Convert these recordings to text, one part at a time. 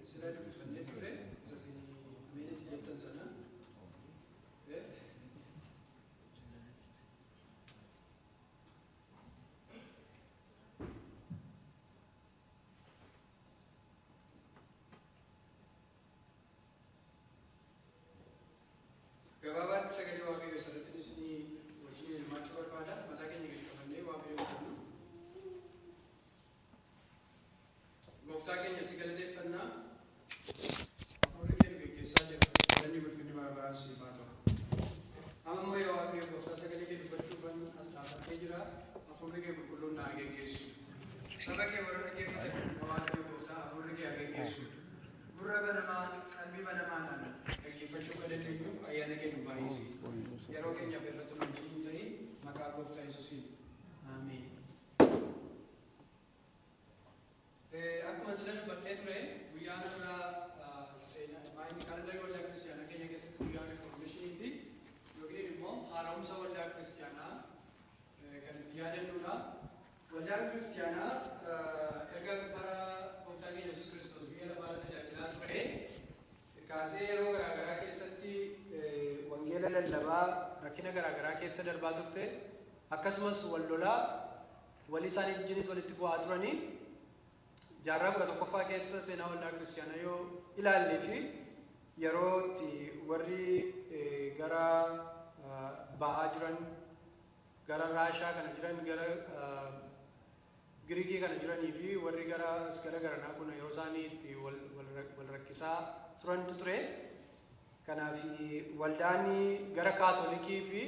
Israel dhufannee turre isa meenitti jettan sana gabaabatti sagalee waaqayyoo irratti isin wajjin hirmaachuu barbaada. Mataa keenya gadi qabannee waaqayyoo jennu. Gooftaa keenya si galateeffannaa. Hafuurri keenya geggeessaa jira. Galanni ulfinni bara baraan siif haa ta'u. Amma immoo yaa waaqayyo gooftaa sagalee kee dubbachuuf as dhaabattee jira. Hafuurri kee qulqulluun na haa geggeessu. Saba kee warra dhaggeeffatan yaa waaqayyo gooftaa hafuurri kee haa geggeessu. Gurra banamaa qalbii banamaadhaan dhaggeeffachuu kan dandeenyu ayyaana kee nu baay'isi. Yeroo keenyaaf irratti nu wajjin ta'ii maqaa gooftaa Yesuusiin. Ameen. Akkuma sila dubbadhee ture guyyaan irraa maayini kaalendarii waldaa kiristiyaanaa keenya keessatti guyyaan riformeeshiniiti yookiin immoo haaromsa waldaa kiristiyaanaa kan itti yaadannudha. Waldaan kiristiyaanaa erga bara gooftaa keenya Yesuus Kiristoos biyya lafaarra tajaajilaa ture kaasee yeroo garaagaraa keessatti wangeela lallabaa rakkina garaagaraa keessa darbaa turte akkasumas wal lolaa walii isaanii wajjinis walitti bu'aa turanii jaarraa 11ffaa keessa seenaa waldaa kiristiyaanaa yoo ilaallee fi yeroo itti warri gara bahaa jiran gara raashaa kana jiran gara Giriikii kana jiranii fi warri gara garanaa kun yeroo isaanii itti wal rakkisaa turantu ture. Kanaaf waldaan gara kaatolikii fi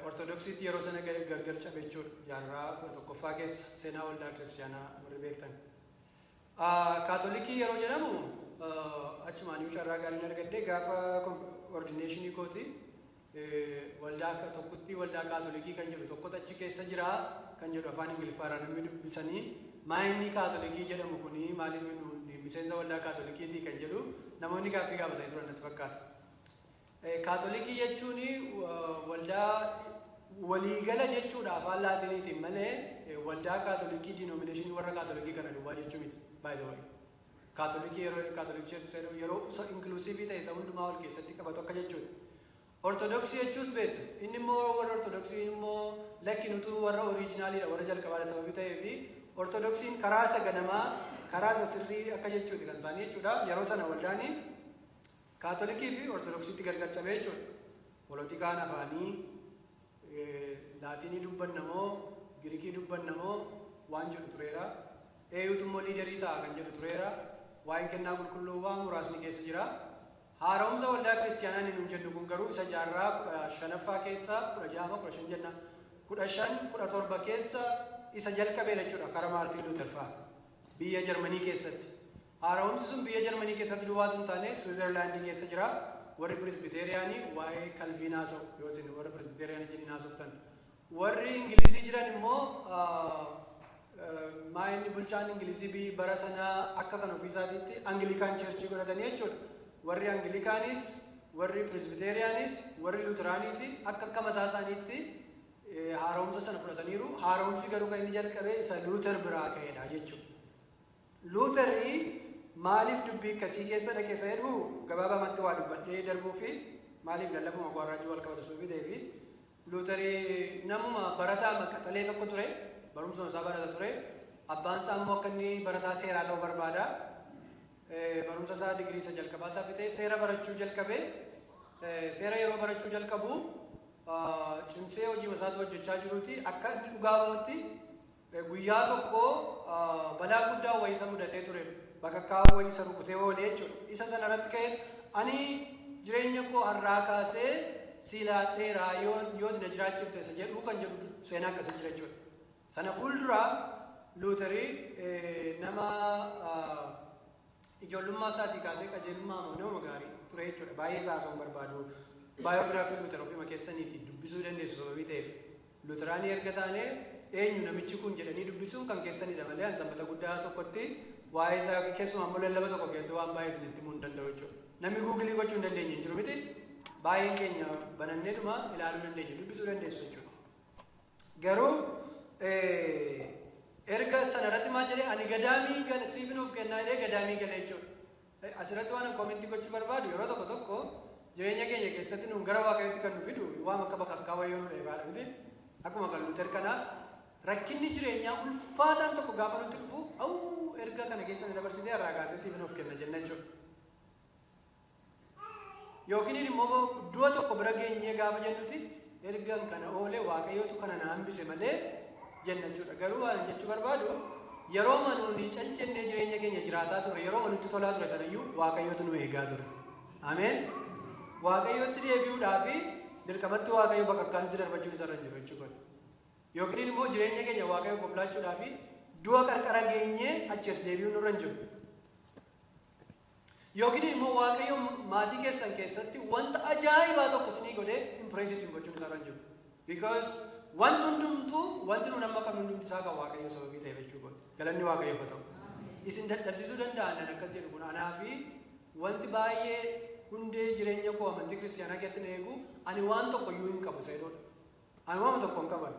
ortodoksiitti yeroo sana gargar cabe jechuudha. Jaarraa 11ffaa keessa seenaa waldaa kiristiyaanaa warri beektan. Kaatolikii yeroo jedhamu achumaan carraa gaarii argadde gaafa ordineeshinii kooti waldaa tokkotti waldaa kaatolikii kan jedhu tokkotu achi keessa jira kan jedhu afaan ingiliffaarraa namni dubbisanii maayinni kaatolikii jedhamu kuni maaliif miseensa waldaa kaatolikiitii kan jedhu namoonni gaaffii gaafatanii turan natti fakkaata. Kaatolikii jechuun waldaa waliigala jechuudha afaan laatiniitiin malee waldaa kaatolikii dinominashinii warra kaatolikii kana duwwaa jechuu miti. By the way, kaatolikii yeroo kaatolikii yeroo inklusiivii ta'e isa hundumaa wal keessatti qabatu akka jechuudha. Ortodoksii jechuus beektu inni immoo warra ortodoksii immoo lakkinutu warra oriijinaaliidha warra jalqabaadha sababii ta'ee fi ortodoksiin karaa isa ganamaa karaa isa sirrii akka jechuuti kan isaanii jechuudha. Yeroo sana waldaanii kaatolikii fi ortodoksiitti gargar cabee jechuudha. Polotikaan afaanii laatinii dubbannamoo Giriikii dubbannamoo waan jedhu tureera. Eeyuutu immoo liidarii ta'a kan jedhu tureera. Waa'een kennaa qulqulluu waan muraasni keessa jira. Haaromsa waldaa kiristiyaanaa inni jennu kun garuu isa jaarraa 15ffaa keessa 16 15 jenna 15 17 keessa isa jalqabee jechuudha karaa Maartiin Luuter fa'aa biyya Jarmanii keessatti. Haaromsi sun biyya Jarmanii keessatti duwwaatu hin taane Switzerlaandii keessa jira. Warri Presbiteeriyaanii waa'ee Kalviinaa ta'u yoo isin warra Presbiteeriyaanii jedhanii haasoftan. Warri Ingilizii jiran immoo maayinni bulchaan Ingilizii bara sanaa akka kan ofiisaatiitti Angilikaan Cheerchii godhatanii jechuudha. Warri Anglikaanis, warri Presbiteeriyaanis, warri Luuteraanis akka mataa isaaniitti haaromsa sana fudhataniiru. Haaromsi garuu kan inni jalqabee isa Luuter biraa ka'edha jechuudha. Luuterii maaliif dubbii akkasii keessa dhaqeessa jedhu gabaabamatti waa dubbadhee darbuu fi maaliif lallabuma gwaarraajii wal qabatu suubii ta'ee fi Luuterii namuma barataa qaxalee tokko ture, barumsa isaa barata ture. Abbaan isaa immoo akka inni barataa seeraa ta'uu barbaada. Barumsa isaa digirii isa jalqabaa isaa fixee seera barachuu jalqabee seera yeroo barachuu jalqabu cimsee hojii isaatti hojjechaa jiruuti akka inni dhugaamatti guyyaa tokko balaa guddaa wayisa mudatee ture bakakkaa wayisa rukutee oolee jechuudha. Isa sanarratti ka'e ani jireenya koo har'aa kaasee siilaadheeraa yoo na jiraachifte isa jedhu kan jedhu seenaa akkasii jira jechuudha. Sana fuuldura Luuterii nama ijoollummaa isaatii kaasee qajeelummaa nama gaarii ture jechuudha. Baay'ee isaa osoo barbaadu baayogiraafii Luuter ofuma keessaniitti dubbisuu dandeessu sababii ta'eef Luuteraanii erga taanee eenyu namichi kun jedhanii dubbisuu kan keessanidha malee sanbata guddaa tokkotti waa'ee isaa keessumaa immoo lallaba tokko keessatti waan baay'ee isinitti himuu hin danda'u jechuudha. Namni guugilii gochuu hin dandeenye hin jiru miti. Baay'een keenya bananneedhuma ilaaluu dandeenya dubbisuu dandeessu jechuudha. Garuu erga sanarratti maal jedhee ani gadaamii gala siifnuuf kennaa jedhee gadaamii gala jechuudha. Asirratti waan koomentii gochuu barbaadu yeroo tokko tokko jireenya keenya keessatti nuun gara waaqayyootti kan nu fidu waan akka bakakkaa wayyoo nu dheebaadha miti. Akkuma kan Luuter kanaa rakkinni jireenyaa ulfaataan tokko gaafa nutti dhufu awuu erga kana keessa nu dabarsitee irraa kaasee siifnuuf kenna jenna jechuudha. Yookiin immoo du'a tokko bira geenyee gaafa jennuti ergan kana oolee waaqayyootu kana na hambise malee jenna jechuudha. Garuu waan jechuu barbaadu yeroo manuuni cancannee jireenya keenya jiraataa ture yeroo manutti tolaa ture sanayyuu waaqayyootu nu eegaa ture. Ameen. Waaqayyootti deebi'uudhaaf dirqamatti waaqayyo bakakkaa nutti darbachuun isarra jiru jechuudha. Yookiin immoo jireenya keenya waaqayyo qoflaachuudhaaf du'a qarqara geenyee achi as deebi'uun nurra hin jiru. Yookiin immoo waaqayyo maatii keessan keessatti wanta ajaa'ibaa tokko isinii godhee impireesii gochuun isarra hin jiru. Because wanti hundumtuu wanti nuun amma qabnu hundumti isaa kan waaqayyo sababii ta'e jechuudha. Galanni waaqayyoof haa ta'u. Isin dadhabsiisuu danda'an akkas jedhu kun anaa fi wanti baay'ee hundee jireenya koo amantii kiristaanaa keessatti eegu ani waan tokko iyyuu hin qabu seedoodha. Ani waan tokko hin qaban.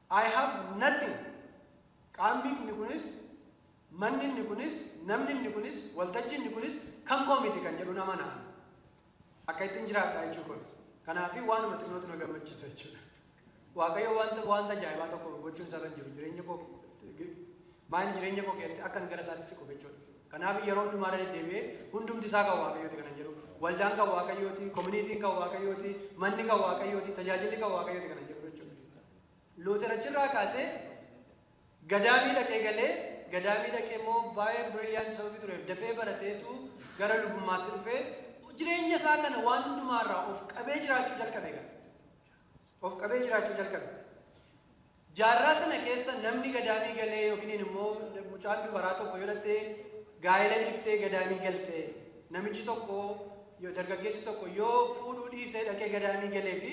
I have nothing. Qaamni inni kunis, manni inni kunis, namni inni kunis, waltajji inni kunis kan koo miti kan jedhu nama na'a. Akka ittiin jiraadha jechuudha. Kanaafi waanuma xinnootu na gammachiisa jechuudha. Waaqayyo wanta ajaa'ibaa tokko gochuun isarra jiru jireenya koo jireenya koo keessatti akkan gara isaatti siqu jechuudha. Kanaaf yeroo hundumaa deddeebi'ee hundumti isaa kan waaqayyooti kana jedhu. Waldaan kan waaqayyooti, koominiitiin kan waaqayyooti, manni kan waaqayyooti, tajaajilli kan waaqayyooti kana jedhu jechuudha. Luuter achirraa kaasee gadaamii dhaqee galee gadaamii dhaqee immoo baay'ee biriiliyaanti sababii tureef dafee barateetu gara lubummaatti dhufee jireenya isaa kana waan hundumaarraa of qabee jiraachuu jalqabe gara. Of qabee jiraachuu jalqabe. Jaarraa sana keessa namni gadaamii galee yookiin immoo mucaan dubaraa tokko yoo dhattee gaa'ela dhiiftee gadaamii galtee namichi tokko yoo dargaggeessi tokko yoo fuudhuu dhiisee dhaqee gadaamii galee fi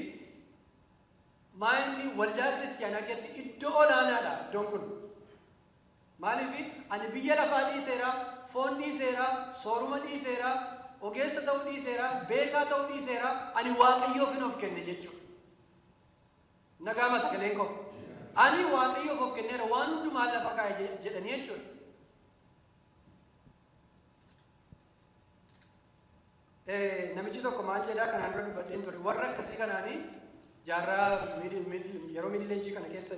maayinni waldaa kiristaanaa keessatti iddoo olaanaadha iddoon kun. Maaliif ani biyya lafaa dhiiseera, foon dhiiseera, sooruma dhiiseera, ogeessa ta'uu dhiiseera, beekaa ta'uu dhiiseera, ani waaqayyoof of kenne jechuudha. Nagaama sagaleen koo. Ani waaqayyoof of kenneera waan hundumaa lafa kaa'e jedhanii jechuudha. Namichi tokko maal jedhaa kanaan dura dubbadheen ture warra akkasii kanaanii jaarraa yeroo midileejii kana keessa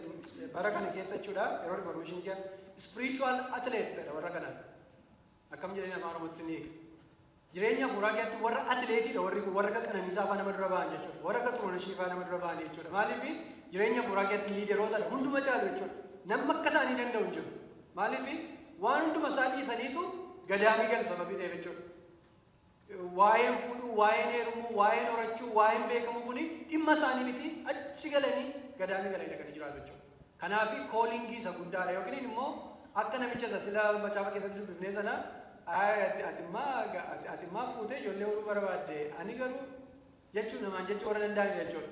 bara kana keessa jechuudha yeroo riformeeshinii keessa spiritual athletes warra kanaan akkam jedhanii afaan oromootti ni eega. Jireenya hafuuraa keessatti warra atileetiidha warra akka Qananiisaa fa'aa nama dura ba'an jechuudha. Warra akka Xuruunashii fa'aa nama dura ba'an jechuudha. Maaliif jireenya hafuuraa keessatti liiderootadha hunduma caalu jechuudha. Namni akka isaanii danda'u hin jiru. Maaliif waan hunduma isaa dhiisaniitu gadaamii galu sababii ta'eef jechuudha. Waa'een fuudhuu, waa'een heerumuu, waa'een horachuu, waa'een beekamuu kuni dhimma isaanii miti achi galanii gadaamii galanii dhaqanii jiraatu jechuudha. Kanaaf koolingii isa guddaadha yookiin immoo akka namicha isa sila macaafa keessatti dubbifnee sana ati immaa fuutee ijoollee horuu barbaadde ani garuu jechuun namaan jechuu warra danda'an jechuudha.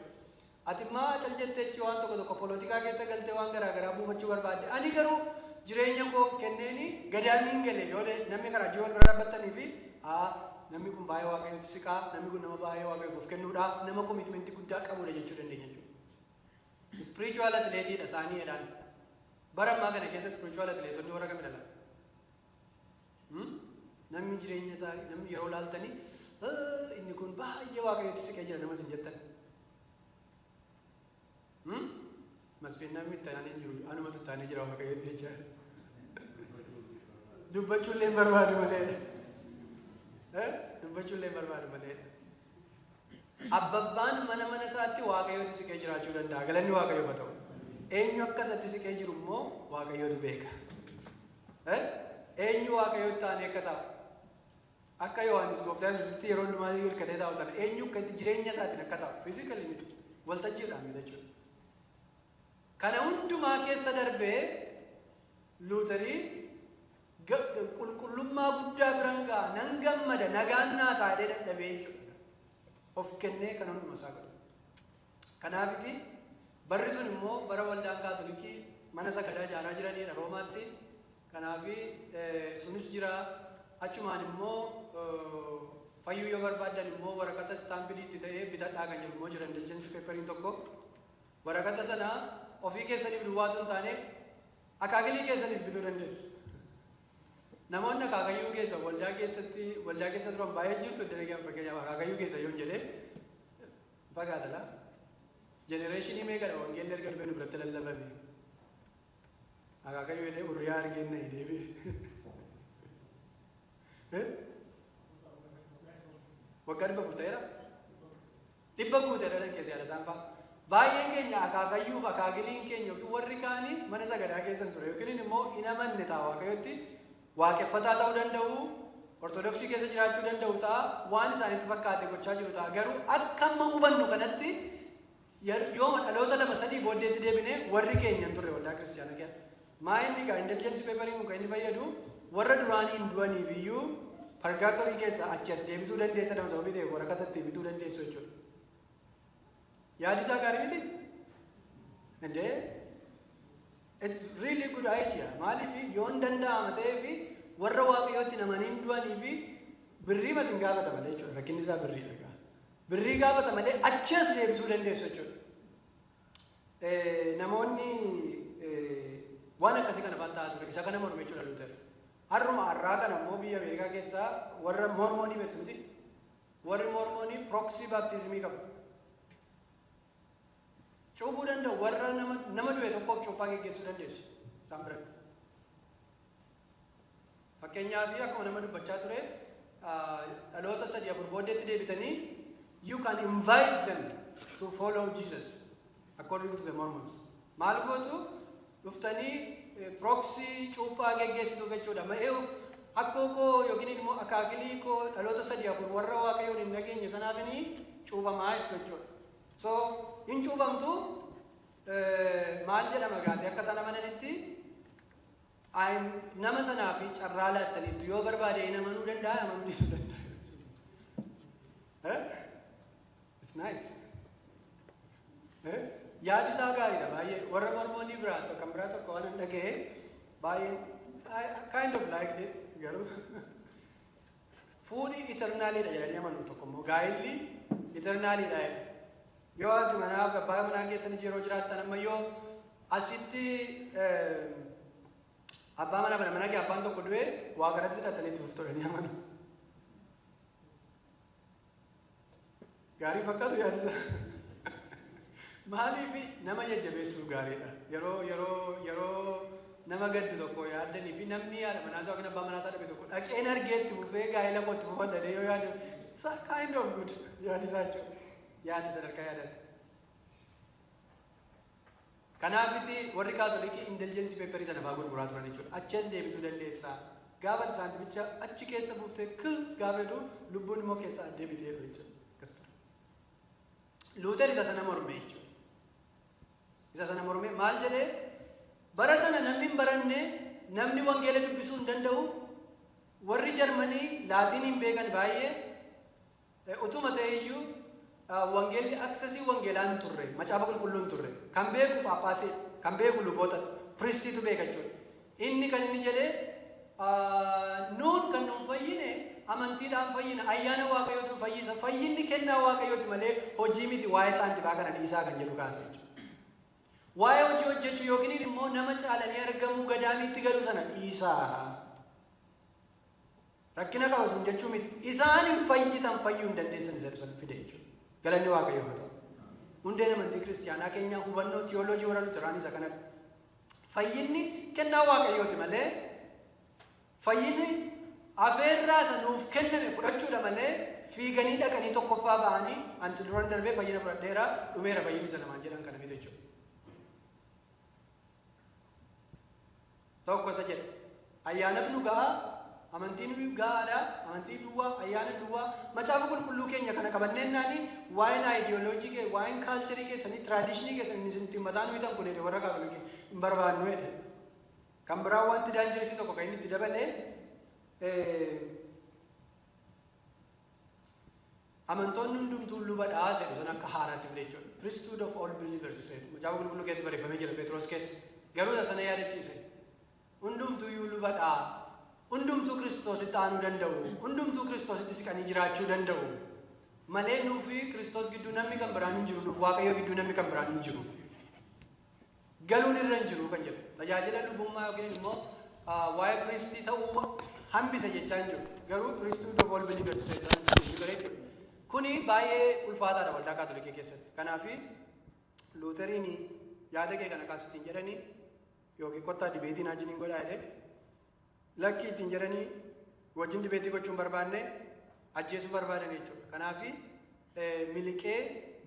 Ati immaa cal jetteechi waan tokko poolitikaa keessa galtee waan garaagaraa buufachuu barbaadde ani garuu jireenya koo kenneeni gadaamiin galee yoo namni karaa jiru bira dhaabbatanii fi namni kun baay'ee waaqayyooti siqaa namni kun nama baay'ee waaqayyoof of kennuudha nama komitmentii guddaa qabudha jechuu dandeenya jechuudha. Spiritual atleetiidha isaanii jedhaan bara ammaa kana keessa spiritual atleetonni warra kamidha laata? Namni jireenya isaa namni yeroo laaltanii inni kun baay'ee waaqayyooti siqee jira nama sin jettan. Masfiin namni itti aanee jiru anumatu itti aanee jira waaqayyooti jecha. Dubbachuullee hin barbaadu malee. Dubbachuullee hin barbaadu malee. Abbabbaan mana isaatti waaqayyooti siqee jiraachuu danda'a. Galanni waaqayyoof haa ta'u. Eenyu akkasatti siqee jiru immoo waaqayyootu beeka. Eenyu waaqayyootti taanee akka ta'u. Akka Yohaannis gooftaa Yesuusitti yeroo hundumaa hirkatee taa'u sana eenyu akka itti jireenya isaatiin akka ta'u. Fiizikali miti. Waltajjiidhaan miti jechuudha. Kana hundumaa keessa darbee Luuterii qulqullummaa guddaa biraan ga'a nan gammada nagaan naa taa'ee dadhabee jechuudha. Of kennee kan hunduma isaa godhu. Kanaafiti barri sun immoo bara waldaan kaatolikii mana sagadaa ijaaraa jiranidha Roomaatti. Kanaafi sunis jira achumaan immoo fayyuu yoo barbaadan immoo waraqata istaampidiitti ta'ee bitadhaa kan jedhu immoo jira indulgensi peeperiin tokko waraqata sana ofii keessaniif duwwaatu hin taane akaakilii keessaniif bituu dandeessu. Namoonni akaakayyuu keessa waldaa keessa turan baay'ee jirtu dalagaan fakkeenyaaf akaakayyuu keessa yoon jedhee fagaatadha. Jenereeshinii meeqadha wangeelli erga dhufee nu biratti lallabame. Akaakayyuu jedhee urriyaa argeenna deebi'e. Waggaa 400 ta'eera. 100 guuteedha dhan keessa yaada isaan fa'a. Baay'een keenya akaakayyuuf akaakiliin keenya yookiin warri kaanii mana sagadaa keessa ture yookiin immoo hin amanne ta'a waaqayyotti waaqeffataa ta'uu danda'u, ortodoksii keessa jiraachuu danda'u ta'a, waan isaanitti fakkaate gochaa jiru ta'a. Garuu akka amma hubannu kanatti yooma dhaloota 2-3 booddeetti deebinee warri keenya hin turre waldaa kiristaanaa keessa. Maa inni egaa indulgensi peepariin kan inni fayyadu warra duraanii hin du'aniif iyyuu pargaatorii keessa achi as deebisuu dandeessa nama sababii ta'e waraqatatti bituu dandeessu jechuudha. Yaadi isaa gaarii miti? Indee? It's really good idea. Maaliif yoon danda'ama ta'ee fi warra waaqayyootti namaniin du'anii fi birrii mas hin gaafata malee jechuudha. Rakkinni isaa birriidha. Birrii gaafata malee achi as deebisuu dandeessu jechuudha. Namoonni waan akkasii kana fa'aa ta'aa ture. Isa kana morme jechuudha Luuter. Har'uma har'aa kana immoo biyya Ameerikaa keessaa warra mormoonii beektu miti? Warri mormoonii proksii baaptiizimii qabu. Cuubuu danda'u warra nama du'e tokkoof cuuphaa geggeessuu dandeessu isaan biratti. Fakkeenyaaf akkuma nama dubbachaa ture dhaloota 3-4 booddeetti deebitanii you can invite them to follow Jesus according to the Mormons. Maal gootu dhuftanii proksii cuuphaa geggeessitu jechuudha. Ma'ee akkookoo yookiin immoo akaakilii koo dhaloota 3-4 warra waaqayyoon hin dhageenye sanaafini cuubamaa jechuudha. So in cuubamtu maal jedhama gaate akka sana mananitti nama sanaa fi carraa laattaniitu yoo barbaade namanuu danda'a namanuu dhiisuu danda'a. It's nice. Yaadi isaa gaariidha baay'ee warra mormoonii biraa kan biraa tokko waan hin dhaga'e baay'ee kind of like it garuu fuudhi eternaalidha jedhanii amanuu tokko immoo gaa'illi eternaalidha. Yoo ati manaaf abbaa manaa keessanii yeroo jiraattan amma yoo asitti abbaa mana kee abbaan tokko du'e waa garatti hidhatanii itti fuftoodhanii amanu. Gaarii fakkaatu yaadisa. Maaliif nama jajjabeessuu gaariidha. Yeroo nama gaddu tokko yaaddanii fi namni yaada manaasaa yookiin abbaa manaasaa dhabe tokko dhaqeen argeetti fufee gaa'ela kootti fufadhanii yoo yaadu kind of good yaadisaa jechuudha. Yaadni sadarkaa yaadatti. Kanaafiti warri kaatolikii indulgensi peeparii sana fa'aa gurguraa turan jechuudha. Achi as deebisuu dandeessaa. Gaafa saantificha achi keessa buuftee gaafa jedhu lubbuun immoo keessaa deebitee jedhu jechuudha. Luuter isa sana mormee jechuudha. Isa sana mormee maal jedhee bara sana namni hin baranne namni wangeela dubbisuu hin danda'u warri Jarmanii laatiin hin beekan baay'ee utuma ta'e iyyuu wangeelli aksesii wangeelaan turre macaafa qulqulluun turre kan beeku paappaasii kan beeku luboota piristiitu beeka jechuudha. Inni kan inni jedhee nuun kan nuun fayyine amantiidhaan fayyina ayyaana waaqayyootu fayyisa fayyinni kennaa waaqayyooti malee hojii miti waa'ee saantifaa kana dhiisaa kan jedhu kaasa jechuudha. Waa'ee hojii hojjechuu yookiin immoo nama caalanii argamuu gadaamiitti galuu sana dhiisaa. Rakkina qaba sun jechuu miti. Isaan hin fayyitan fayyuu hin dandeessan isa dhusan fide jechuudha. Galanni waaqayyoo haa ta'u. Hundeen amantii kiristaanaa keenyaa hubannoo tiyooloojii warra Luteraan isa kanadha. Fayyinni kennaa waaqayyooti malee fayyinni afeerraa isa nuuf kenname fudhachuudha malee fiiganii dhaqanii tokkoffaa ba'anii ani duraan darbee fayyina fudhadheera dhumeera fayyinni isa namaan jedhan kana miti jechuudha. Tokko isa jedha ayyaanatu nu ga'a amantiin gahaadha amantii duwwaa ayyaana duwwaa macaafa qulqulluu keenya kana qabanneennaan waa'een aayidiyooloojii kee waa'een kaalcharii keessanii tiraadishinii keessanii isin mataa nuyi tan kuneede warra kaatolikii hin barbaannu jedhe. Kan biraa wanti daanjiresii tokko kan inni itti dabalee amantoonni hundumtuu lubadhaa jedhu san akka haaraatti fide jechuudha. Priesthood of all believers jedhu macaafa qulqulluu keessatti barreeffamee jira Phexros keessa garuu sana yaadachiise hundumtuu iyyuu lubadhaa hundumtuu Kiristoositti aanuu danda'u hundumtuu Kiristoositti siqanii jiraachuu danda'u malee nuufi Kiristoos gidduu namni kan biraan hin jiru nuuf Waaqayyo gidduu namni kan biraan hin jiru. galuun irra hin jiru kan jedhu tajaajila lubummaa yookiin immoo waa'ee piristii ta'uu hambisa jechaa hin jiru garuu piristii of all believers jechuudha. Kuni baay'ee ulfaataadha waldaa kaatolikii keessatti. Kanaaf luuteriin yaada kee kana kaasitiin jedhanii yookiin kottaa dibeetiin ajiniin godhaa jedhee lakkii ittiin jedhanii wajjin dibeetii gochuun barbaanne ajjeesuu barbaadan jechuudha. Kanaaf miliqee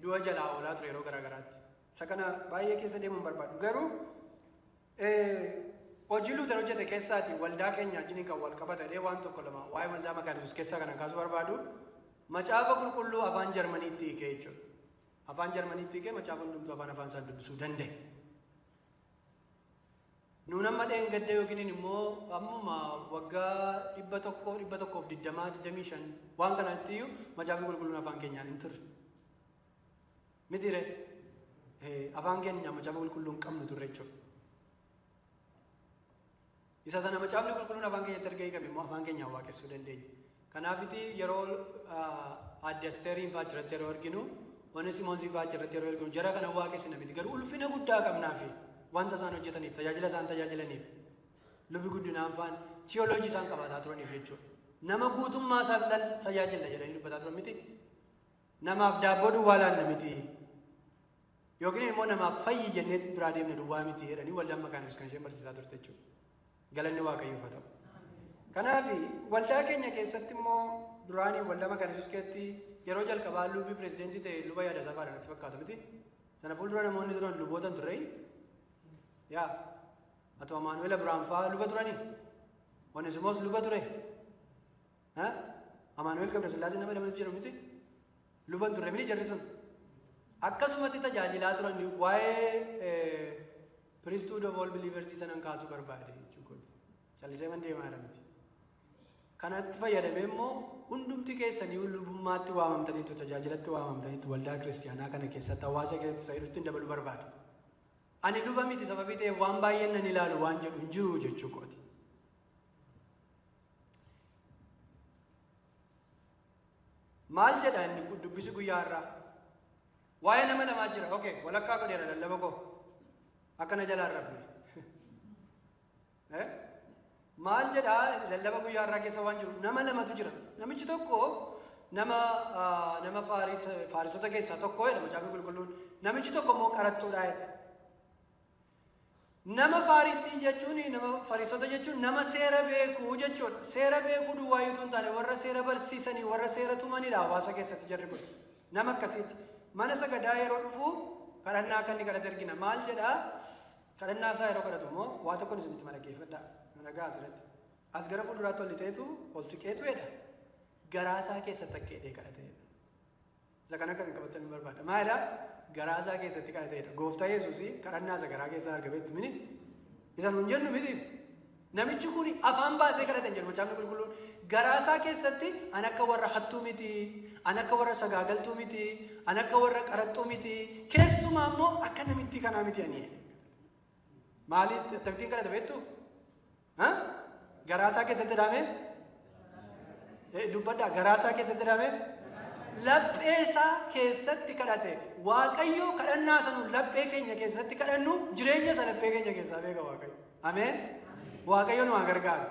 du'a jalaa oolaa ture yeroo garaagaraatti. Isa kana baay'ee keessa deemuun barbaadu. Garuu hojii luuter hojjete keessaati waldaa keenya ajiniin kan wal qabatee waan tokko lama waa'ee waldaa maqaan Yesuus keessaa kana kaasuu barbaadu. Macaafa qulqulluu afaan Jarmaniitti hiikee jechuudha. Afaan Jarmaniitti hiikee macaafa hundumtuu afaan isaan dubbisuu danda'e. Nuun amma dheengadde yookiin immoo ammuma waggaa 125 waan kanatti iyyuu macaafa qulqulluun afaan keenyaan hin turre. Mitire afaan keenya macaafa qulqulluun qabnu turre jechuudha. Isa sana macaafni qulqulluun afaan keenyatti erga hiikame immoo afaan keenyaan waaqessuu dandeenya. Kanaafiti yeroo adda Asteeriin fa'aa achirratti yeroo arginu Oneesimoonsii fa'aa achirratti yeroo arginu jara kana waaqessina miti garuu ulfina guddaa qabnaafi wanta isaan hojjetaniif tajaajila isaan tajaajilaniif lubi guddinaan fa'aan tiyooloojii isaan qabaataa turaniif jechuudha. Nama guutummaa isaaf tajaajila jedhanii dubbataa turan miti. Namaaf daabboo duwwaa laanna miti yookiin immoo namaaf fayyi jennee biraa deemne duwwaa miti jedhanii waldaan maqaan Yesuus kan isheen barsiisaa turte jechuudha. Galanni Waaqayyoof haa ta'u. Kanaaf waldaa keenya keessatti immoo duraanii waldaa maqaan Yesuus keessatti yeroo jalqabaa lubii pirezidentii ta'e luba yaada isaa faadhaan itti fakkaatu miti. Sana fuuldura namoonni turan lubootan turre yaa atoo Amaanu'eel Abiraam fa'aa luba turanii Oneesimoos luba ture Amaanu'eel Gabrasillaasee nama lamanis jedhamu miti luban turre miti jarri sun akkasumatti tajaajilaa turan waa'ee priesthood of all believers sanan kaasuu barbaade jechuudha. Callisee man deemaa jira miti. Kanatti fayyadamee immoo hundumti keessanii lubummaatti waamamtaniitu tajaajilatti waamamtaniitu waldaa kiristiyaanaa kana keessatti hawaasa keessatti isa hedduutti dabaluu barbaada. Ani luba miti sababii ta'e waan baay'een nan ilaalu waan jedhu hin jiru jechuu kooti. Maal jedha inni dubbisi guyyaa irraa? Waa'ee nama lamaa jira. Okay, walakkaa godheera lallaba koo. Akkana jalaa rafne. Maal jedhaa lallaba guyyaa irraa keessa waan jiru nama lamatu jira. Namichi tokko nama faarisota keessaa tokko jedha macaafni qulqulluun. Namichi tokko immoo qaraxxuudha jedha. Nama faarisii jechuun nama faarisota jechuun nama seera beekuu jechuudha. Seera beekuu duwwaayyuutu hin taane warra seera barsiisanii warra seera tumanidha hawaasa keessatti jarri kun. Nama akkasiiti. Mana sagadaa yeroo dhufu kadhannaa akka inni kadhate argina. Maal jedhaa? Kadhannaa isaa yeroo kadhatu immoo waa tokkoon isinitti dhaggeeffadhaa. Nagaa asirratti. As gara fuulduraatti ol lixeetu ol siqeetu jedha. Garaa isaa keessatti akka hidhee kadhatedha. Isa kana akka qabatanii barbaada. Maalidhaa? Garaa isaa keessatti kadhatedha. Gooftaa Yesuus kadhannaa isa garaa keessaa argameetu mini. Isa nuun jennu miti. Namichi kun afaan baasee kadhatan jedhu macaafni qulqulluun. Garaa isaa keessatti an akka warra hattuu miti, an akka warra sagaagaltuu miti, an akka warra qaraxxuu miti. Keessumaa immoo akka namitti kanaa miti ani. Maaliif akkamittiin kadhata beektu? Garaa isaa keessatti hidhamee? Dubbadhaa garaa isaa keessatti hidhamee? Laphee isaa keessatti kadhate. Waaqayyo kadhannaa sanuun laphee keenya keessatti kadhannu jireenya isa laphee keenya keessaa beeka Waaqayyo. Ameen? Waaqayyo nu haa gargaaru.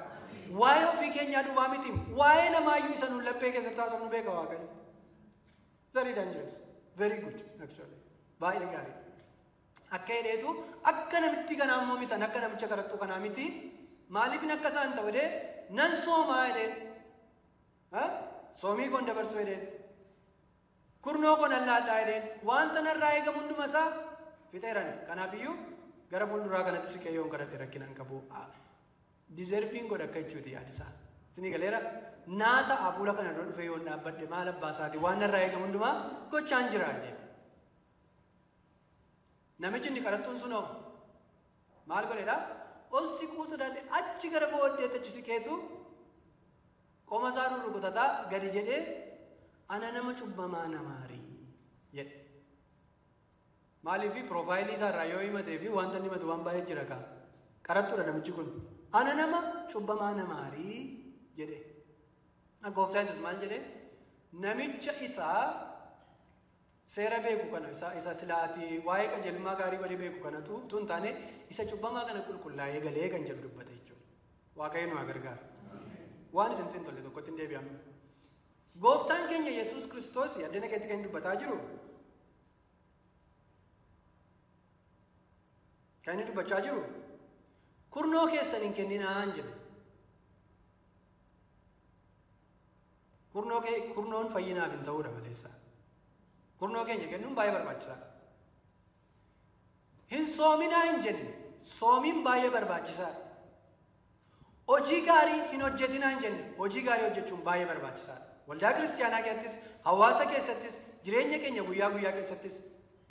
Waa'ee ofii keenyaa duwwaa miti. Waa'ee namaayyuu isa nuun laphee keessatti haasofnu beeka Waaqayyo. Very dangerous. Very good actually. Baay'ee gaarii. Akka hidheetu akka namitti kanaa immoo mitan akka namicha kadhattu kanaa miti. Maaliif akka isaan ta'u jedhee nan soomaa jedheen. Soomii koon dabarsuu jedheen. Kurnoo koon allaadhaa jedheen. Wanta narraa eegamu hunduma isaa fixeeran. Kanaafiyyuu gara fuulduraa kanatti siqee yoon kadhadhe rakkinaan qabu. Dizerviin godha akka jechuuti yaadisaa. Isinii galeera naata hafuula kana dura dhufee yoon dhaabbadhe maal abbaa isaati waan narraa eegamu hundumaa gochaan jira jedheen. Namichi inni kadhattuun sunoo maal godheedhaa? Ol siquu sodaate achi gara booddeetti achi siqeetu qoma isaa rurrukutataa gadi jedhee ana nama cubbamaa namaarii jedhe. Maaliif piroofaayilii isaa irraa yoo himatee fi wanta inni himatu waan baay'ee jira kaa. Qarattuudha namichi kun. Ana nama cubbamaa namaarii jedhe. Gooftaa Yesuus maal jedhee? Namicha isaa seera beeku kana isa silaati waa'ee qajeelummaa gaarii walii beeku kanatu tun taane isa cubbamaa kana qulqullaa'ee galee kan jedhu dubbata jechuudha. Waaqayyo nu haa gargaaru. Waan isin hin tolle tokkotti hin deebi'amne. Gooftaan keenya Yesuus Kiristoos addana keetti kan dubbataa jiru. Kan inni dubbachaa jiru kurnoo keessan hin kenninaan jedhu. Kurnoon fayyinaaf hin ta'uudha maleessa. Kurnoo keenya kennuun baay'ee barbaachisaadha. Hin soominaa hin jenne soomiin baay'ee barbaachisaadha. Hojii gaarii hin hojjetinaa hin jenne hojii gaarii hojjechuun baay'ee barbaachisaadha. Waldaa kiristaanaa keessattis, hawaasa keessattis, jireenya keenya guyyaa guyyaa keessattis,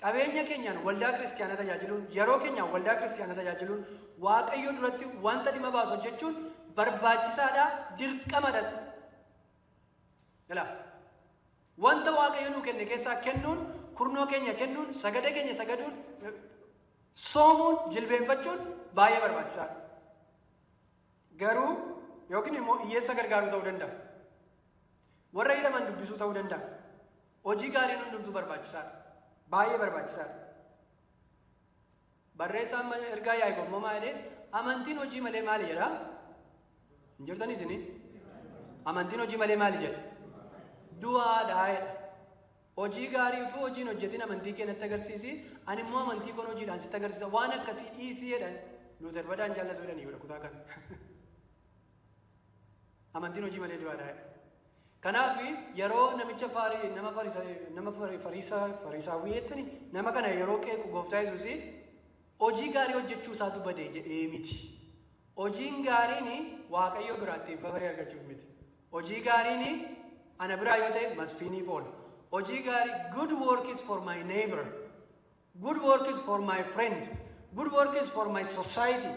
qabeenya keenyaan waldaa kiristaanaa tajaajiluun, yeroo keenyaan waldaa kiristaanaa tajaajiluun, Waaqayyo duratti wanta dhimma baasu hojjechuun barbaachisaadha, dirqamadhas. Wanta Waaqayyo nuu kenne keessaa kennuun, kurnoo keenya kennuun, sagada keenya sagaduun, soomuun, jilbeenfachuun baay'ee barbaachisaadha. Garuu yookiin immoo hiyyeessa gargaaruu ta'uu danda'a. Warra hidhaman dubbisuu ta'uu danda'a. Hojii gaariin hundumtuu barbaachisaadha. Baay'ee barbaachisaadha. Barreessaan ergaa Yaaqoob immoo maal jedhee amantiin hojii malee maali jedhaa? Hin jirtan isinii? Amantiin hojii malee maali jedha? Du'aadhaa jedha. Hojii gaarii utuu hojiin hojjetin amantii keenyatti agarsiisi. Ani immoo amantii kun hojiidhaan sitti agarsiisa. Waan akkasii dhiisii jedhan Luuter badaan jaallatu jedhanii godha kutaa kana. Amantiin hojii malee du'aadhaa jedha. Kanaaf yeroo namicha nama fariisaawwii jettanii nama kana yeroo qeequ gooftaa Yesuus hojii gaarii hojjechuu isaatu badee jedhee miti. Hojiin gaariin Waaqayyo biraatti favorii argachuuf miti. Hojii gaariin ana biraa yoo ta'e masfiiniif oola. Hojii gaarii good work is for my neighbor. Good work is for my friend. Good work is for my society.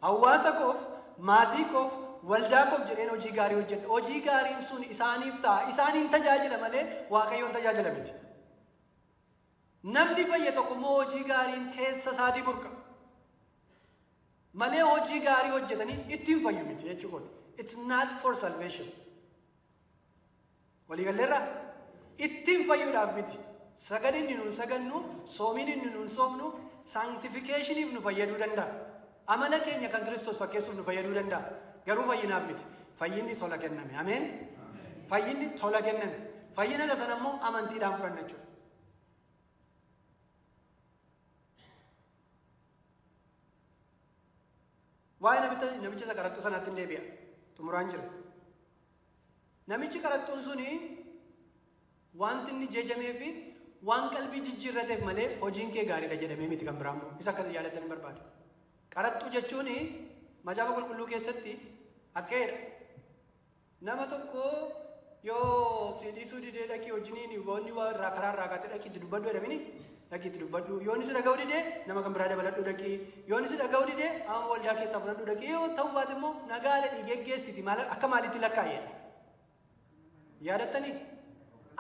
Hawaasa koof, maatii koof, waldaa koof jedheen hojii gaarii hojjedha. Hojii gaariin sun isaaniif ta'a. Isaaniin tajaajila malee Waaqayyoon tajaajila miti. Namni fayya tokko immoo hojii gaariin keessa isaatii burqa. Malee hojii gaarii hojjetanii ittiin fayyu miti jechuudha. It's not for salvation. Waliigalleerraa ittiin fayyuudhaaf miti. Sagadni inni nuun sagannu, soomiin inni nuun soomnu, sanctificationif nu fayyaduu danda'a. Amala keenya kan Kiristoos fakkeessuuf nu fayyaduu danda'a. Garuu fayyinaaf miti. Fayyinni tola kenname. Ameen? Fayyinni tola kenname. Fayyina sana immoo amantiidhaan fudhanna jechuudha. Waa'ee namicha isa qaraxxuu sanaatti hin deebi'a. Xumuraan jira. Namichi qaraxxuun suni wanti inni jajamee fi waan qalbii jijjiirrateef malee hojiin kee gaariidha jedhamee miti kan biraa immoo isa akkasii yaadattanii barbaada. Qaraxxuu jechuun macaafa qulqulluu keessatti akka jedha. Nama tokko yoo si dhiisuu didee dhaqii hojiiniin boonni waa irraa karaa irraa kaatee dhaqii itti dubbadhu jedhamini dhaqii itti dubbadhu. Yoon isi dhaga'uu didee nama kan biraa dabaladhu dhaqii. Yoon isi dhaga'uu didee amma waldaa keessaa fudhadhu dhaqii. Yoo ta'uu baate immoo nagaa ledhii geggeessiti akka maalitti lakkaa'edha. Yaadattanii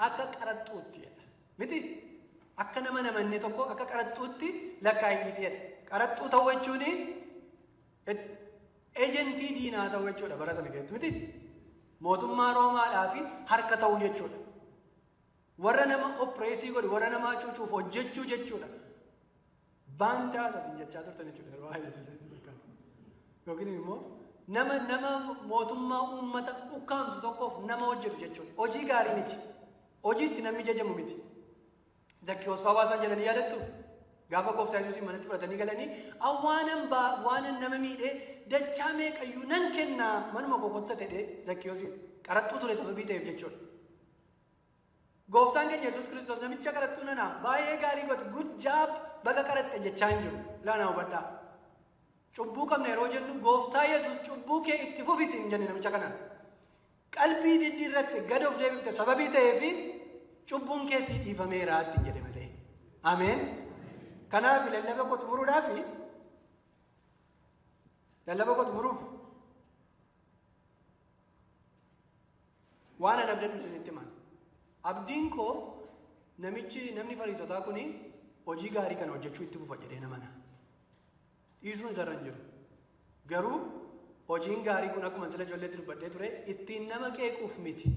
akka qaraxxuutti jedha. Miti akka nama namanne tokko akka qaraxxuutti lakkaa'inisi jedha. Qaraxxuu ta'uu jechuun ejentii diinaa ta'uu jechuudha bara sana keessatti miti. Mootummaa Roomaadhaa fi harka ta'uu jechuudha. Warra nama oppreesii godhu, warra nama cuucuuf hojjechuu jechuudha. Baandaa isaasiin jechaa turtan jechuudha. Waa hin yookiin immoo nama mootummaa uummata ukkaamsu tokkoof nama hojjetu jechuudha. Hojii gaarii miti. Hojiitti namni jajamu miti. Zakkiyoos hawaasaa jedhanii yaadattu? Gaafa gooftaa Yesuusiin manatti fudhatanii galanii waanan nama miidhee dachaa meeqayyuu nan kennaa manuma kokotta ta'ee Zakkiyoosiin qaraxxuu ture sababii ta'eef jechuudha. Gooftaan keenya Yesuus Kiristoos namicha qaraxxuu nanaa baay'ee gaarii godhu good job baga qaraxxe jechaa hin jiru. Laanaa hubadhaa. Cubbuu qabna yeroo jennu gooftaa Yesuus cubbuu kee itti fufitti hin jenne namicha kanaan. Qalbii diddiirratti gad of deebifte sababii ta'eefi cubbuun keessi dhiifameeraa ittiin jedhe malee. Ameen. Kanaaf lallaba koo xumuruuf waan an abdadhu isinitti himan. Abdiin koo namni fariisotaa kun hojii gaarii kana hojjechuu itti fufa jedhee namana. Dhiisuun isarra hin jiru. Garuu hojiin gaarii kun akkuma sila ijoolleetti dubbadhee ture ittiin nama qeequuf miti.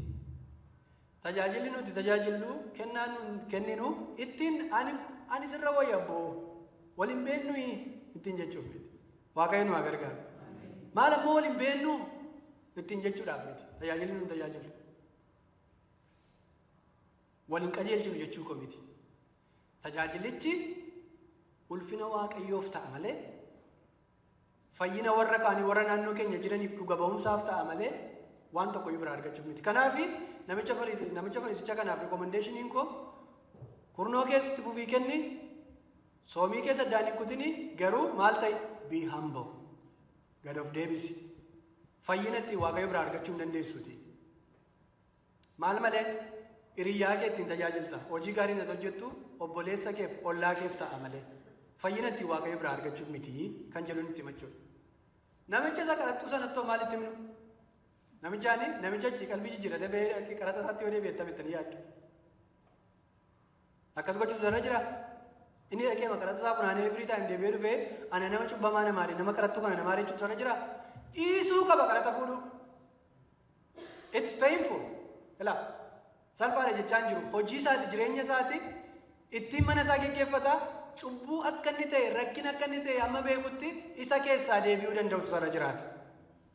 tajaajilli nuti tajaajilu kennaan kenninu ittiin ani sirra wayyaboo waliin beennu ittiin jechuuf miti. Waaqayyo nu haa gargaaru. Maal ammoo waliin beennu ittiin jechuudhaaf miti. Tajaajilli nuti tajaajilu waliin qajeelchinu jechuu koo miti. Tajaajilichi ulfina Waaqayyoof ta'a malee fayyina warra kaanii warra naannoo keenya jiraniif dhuga ba'umsaaf ta'a malee waan tokko iyyuu biraa argachuuf miti. Kanaaf namicha fariisicha kanaaf rekommendeeshiniin koo kurnoo keessatti fufii kenni soomii keessa daanii kutini garuu maal ta'e be humble gad of deebisi fayyinatti Waaqayyo biraa argachuu hin dandeessuuti. Maal malee hiriyyaa kee ittiin tajaajilta hojii gaarii natti hojjettu obboleessa keef ollaa keef ta'a malee fayyinatti Waaqayyo biraa argachuuf miti kan jedhu nutti himachuudha. Namicha isa qarattuu sanatti maalitti himnu? Namicha achi qalbii jijjiirratee bahee qarata isaatti yoo deebi'e itti yaaddu. Akkas gochuus irra jira. Inni dhaqee qarata isaa funaanee firii ta'an deebi'ee dhufee ana nama cubbamaa namaadha nama qarattuu kana namaa jechuutu irra jira. Dhiisuu qaba qarata fuudhu. It's painful. Ilaa salphaadha jechaan jiru hojii isaati jireenya isaati ittiin mana isaa geggeeffata cubbuu akka inni ta'e rakkina akka inni ta'e amma beekutti isa keessaa deebi'uu danda'utu irra jiraata.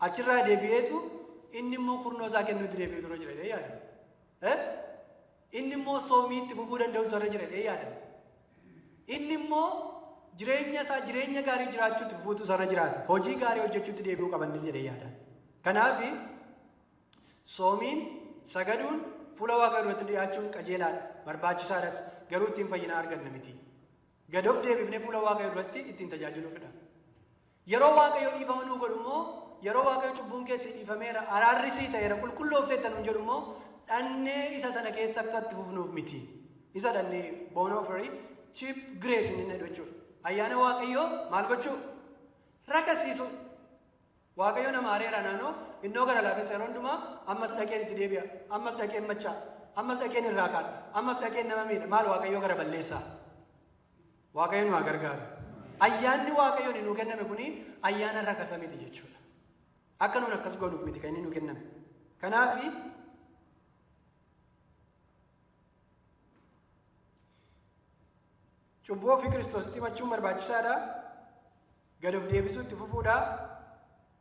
Achirraa deebi'eetu inni immoo kurnoo isaa kennuutti deebi'utu irra jira yaada. Inni immoo soomiitti fufuu danda'utu irra jira yaada. Inni immoo jireenya gaarii jiraachuutti fufuutu irra jiraata. Hojii gaarii hojjechuutti deebi'uu qabannis jedhee yaada. Kanaaf soomiin sagaduun fuula Waaqayyoo duratti dhiyaachuun qajeelaadha. Barbaachisaadhas garuu ittiin fayyina arganna miti. Gad of deebifnee fuula Waaqayyoo duratti ittiin tajaajiluufidha. Yeroo Waaqayyoo dhiifama nuu godhu immoo yeroo Waaqayyoo cubbuun keessi dhiifameera araarri sii ta'eera qulqulloofteetta nuun jedhu immoo dhannee isa sana keessa akka itti fufnuuf miti. Isa dhannee bone offering cheap grace inni jechuudha. Ayyaana Waaqayyoo maal gochuu? Rakasiisu. Waaqayyoo nama areera naannoo innoo gara laafessa yeroo hundumaa ammas dhaqeen itti deebi'a. Ammas dhaqeen machaa. Ammas dhaqeen irraa kaadha. Ammas dhaqeen nama miidha. Maal Waaqayyoo gara balleessaa? Waaqayyo nu haa gargaaru. Ayyaanni Waaqayyoon nuu kenname kuni ayyaana rakasa miti jechuudha. Akka nuun akkas godhuuf miti kan inni nuu kenname. Kanaaf cubbuu ofii Kiristoositti himachuun barbaachisaadha. Gad of deebisuu itti fufuudha.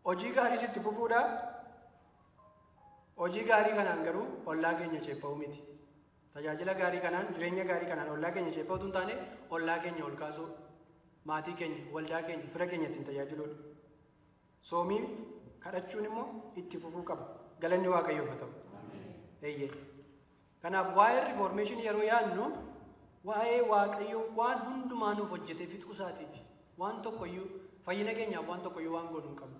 Hojii gaariis itti fufuudha. Hojii gaarii kanaan garuu ollaa keenya ceepha'uu miti. Tajaajila gaarii kanaan jireenya gaarii kanaan ollaa keenya ceepha'utu hin taane ollaa keenya ol kaasuu maatii keenya waldaa keenya fira keenya ittiin tajaajiluudha. Soomiif kadhachuun immoo itti fufuu qaba. Galanni Waaqayyoof haa ta'u. Eeyyee. Kanaaf waa'ee riiformeeshinii yeroo yaadnu waa'ee Waaqayyoo waan hundumaa nuuf hojjetee fixuu isaatiiti. Waan tokkoyyuu fayyina keenyaaf waan tokkoyyuu waan godhu hin qabnu.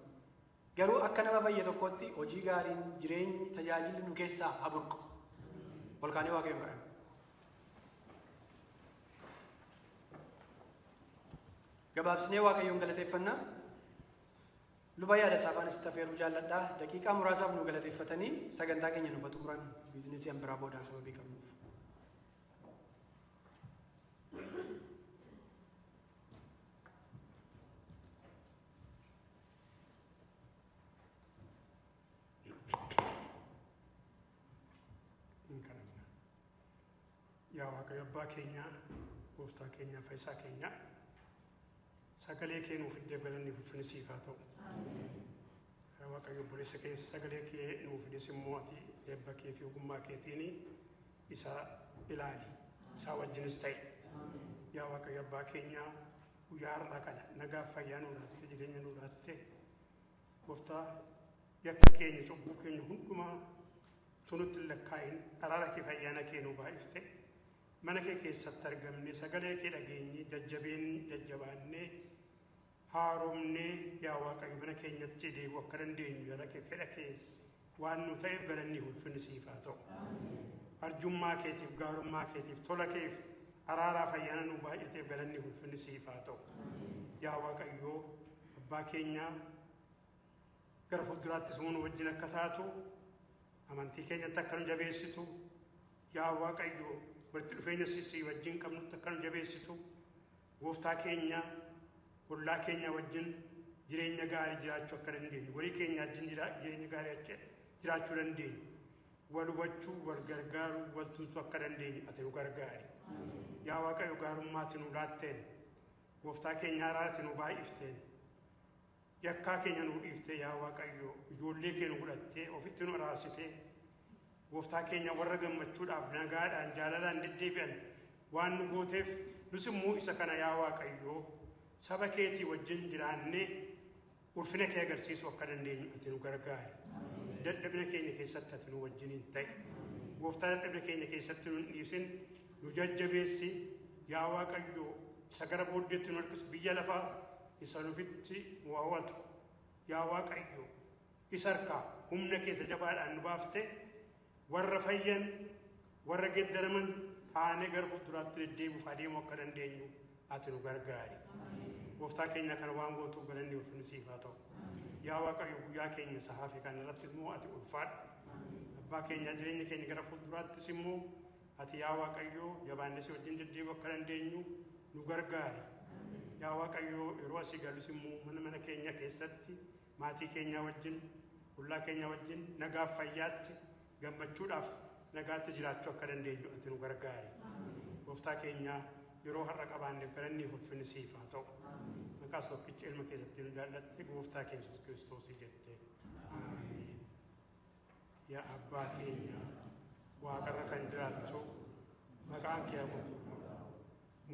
Garuu akka nama fayye tokkotti hojii gaariin jireenyi tajaajilli nu keessaa haa burqu. Volkaanii Waaqayyoon kadhanna. Gabaabsinee Waaqayyoon galateeffannaa. Luba yaada isaafaan sitti affeeruu jaalladhaa. Daqiiqaa muraasaaf nu galateeffatanii sagantaa keenya nuuf xumuran biizinesii hambiraa boodaan sababii qabnuuf. Yaa Waaqayyo abbaa keenya, gooftaa keenya, fayyisaa keenya, sagalee kee nuuf fiddeef galanni ulfinni siif haa ta'u. Yaa Waaqayyo obboleessa keessa sagalee kee nuuf fiddes immoo ati eebba kee fi ogummaa keetiin isa ilaali, isaa wajjinis ta'e. Yaa Waaqayyo abbaa keenya guyyaa har'aa kana nagaaf fayyaa nuu laatte, jireenya nuu laatte, gooftaa yakka keenya cubbuu keenya hundumaa tunutti lakkaa'in araara kee fayyaana kee nuu baay'ifte. Mana kee keessatti argamne sagalee kee dhageenye jajjabaannee haaromnee yaa Waaqayyo mana keenyatti deebi'uu akka dandeenyu yaada kee fedha kee waan nu ta'eef galanni ulfinni siif haa ta'u. Arjummaa keetiif gaarummaa keetiif tola keef araaraa fayyaana nu baay'ateef galanni ulfinni siif haa ta'u. Yaa Waaqayyo abbaa keenyaa gara fuulduraattis immoo nu wajjin akka taatu amantii keenyatti akka nu jabeessitu yaa Waaqayyo walitti dhufeenya sisii wajjin qabnutti akka nu jabeessitu gooftaa keenya ollaa keenya wajjin jireenya gaarii jiraachuu akka dandeenyu walii keenya wajjin jireenya gaarii jiraachuu dandeenyu walubachuu wal gargaaruu wal tumsuu akka dandeenyu ati nu gargaari. Yaa Waaqayyo gaarummaati nu laatteen gooftaa keenya araarati nu baay'ifteen yakkaa keenya nu dhiiftee yaa Waaqayyo ijoollee keenya godhattee ofitti nu araarsitee gooftaa keenya warra gammachuudhaaf nagaadhaan jaalalaan deddeebi'an waan nu gooteef nus immoo isa kana yaa Waaqayyo saba keetii wajjin jiraannee ulfina kee agarsiisuu akka dandeenyu ati nu gargaari. Dadhabina keenya keessatti ati nu wajjiniin ta'e gooftaa dadhabina keenya keessatti nu dhiisin nu jajjabeessi yaa Waaqayyo isa gara booddeetti nu harkisu biyya lafaa isa nufitti nu hawwatu yaa Waaqayyo isa harkaa humna keessa jabaadhaan nu baafte warra fayyan warra geeddaraman taanee gara fuulduraatti deddeebiif adeemuu akka dandeenyu ati nu gargaari. Gooftaa keenya kana waan gootuuf galanni ulfinni siif haa ta'u. Yaa Waaqayyo guyyaa keenya sahaafi kan irratti immoo ati ulfaadhu. Abbaa keenya jireenya keenya gara fuulduraattis immoo ati yaa Waaqayyo jabaannessi wajjin deddeebi'uu akka dandeenyu nu gargaari. Yaa Waaqayyo yeroo asii galus immoo mana keenya keessatti maatii keenya wajjin ollaa keenya wajjin nagaaf fayyaatti gammachuudhaaf nagaatti jiraachuu akka dandeenyu ati nu gargaari. Gooftaa keenya yeroo har'a qabaanneef galanni ulfinni siif haa ta'u. Maqaa tokkicha ilma keessatti nu jaallatte gooftaa keenya Yesuus Kiristoos jette. Amiin. Yaa abbaa keenya waaqarra kan jiraattu maqaan kee haa qulqullaa'u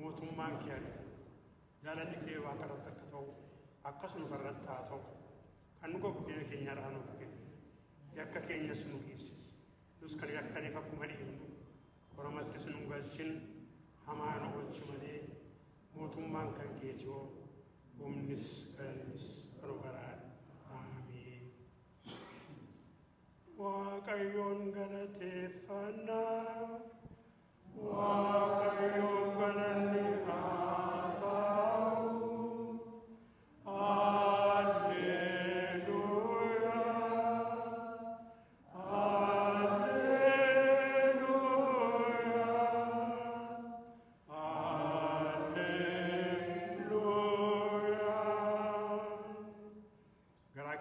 mootummaan kee haa dhufu jaalalli kee waaqarratti akka ta'u akkasuma farratti haa ta'u kan nu godina keenya irraa nuuf kennu yakka keenyas nu dhiisi nus kan yakkaniif akkuma dhiifnu oromattis nu galchin hamaa nu oolchi malee mootummaan kan keeti yoo humnis galannis kan baraadha. Amiin. Waaqayyoon galateeffannaa Waaqayyoon galanni haa ta'u.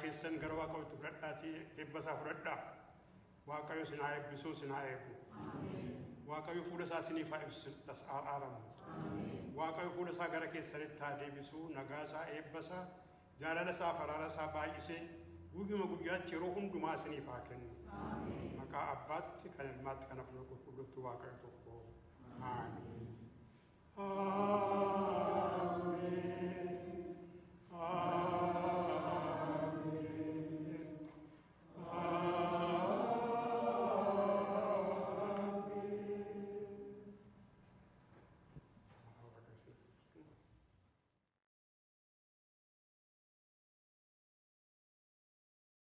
Keessan gara Waaqayyootti fudhadhaatii eebbasaa fudhadhaa. Waaqayyo sinaa eebbisuu sinaa eegu. Waaqayyo fuula isaa siniif haa ibsu araaramu. Waaqayyo fuula isaa gara keessanitti haa deebisuu nagaa isaa eebbasaa jaalala isaa araara isaa baay'isee guyyuma guyyaatti yeroo hundumaa siniif haa kennu. Maqaa Abbaatti kan Ilmaatti kan Hafuura Qulqulluutti Waaqayyo tokko. Amiin.